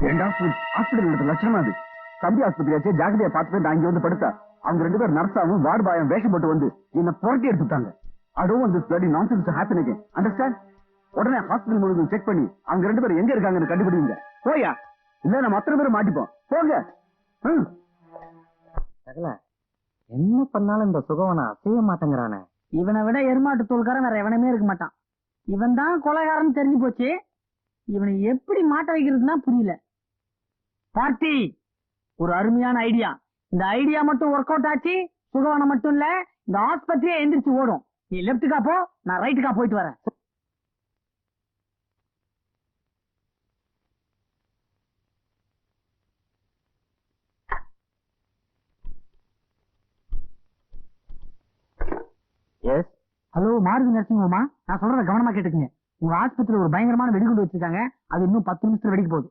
Hospital லட்சணமா அது தம்பி ஆஸ்பத்திரியாச்சே ஜாகிரதையா பார்த்துட்டு நான் இங்க வந்து படுத்தா அவங்க 2 பேர் நர்ஸாவும் வார்டு பாயம் வேஷம் போட்டு வந்து என்ன புரட்டி எடுத்துட்டாங்க. I don't want this bloody nonsense to happen again. Understand? உடனே ஹாஸ்பிட்டல் முழுவதும் செக் பண்ணி அவங்க 2 பேரும் எங்க இருக்காங்கன்னு கண்டுபிடிங்க. போயா இல்ல நம்ம அத்தனை பேரும் மாட்டிப்போம். போங்க. சகல என்ன பண்ணாலும் இந்த சுகவனை அசைய மாட்டேங்கிறானே. இவனை விட எருமாட்டு தோல்காரன் வேற எவனமே இருக்க மாட்டான். இவன் தான் கொலைகாரன் தெரிஞ்சு போச்சு. இவனை எப்படி மாட்ட வைக்கிறதுனா புரியல. பார்ட்டி ஒரு அருமையான ஐடியா. இந்த ஐடியா மட்டும் ஒர்க் அவுட் ஆச்சு சுகவனம் மட்டும் இல்ல இந்த ஆஸ்பத்திரியே எந்திரிச்சு ஓடும். நீ லெப்டுக்கா போ, நான் ரைட்டுக்கா போயிட்டு வரேன். எஸ் ஹலோ மாருதி நர்சிங் ஹோமா? நான் சொல்றத கவனமா கேட்டுக்கங்க. உங்க ஆஸ்பத்திரியில ஒரு பயங்கரமான வெடிகுண்டு வச்சிருக்காங்க. அது இன்னும் 10 நிமிஷத்துல வெடிக்க போகுது.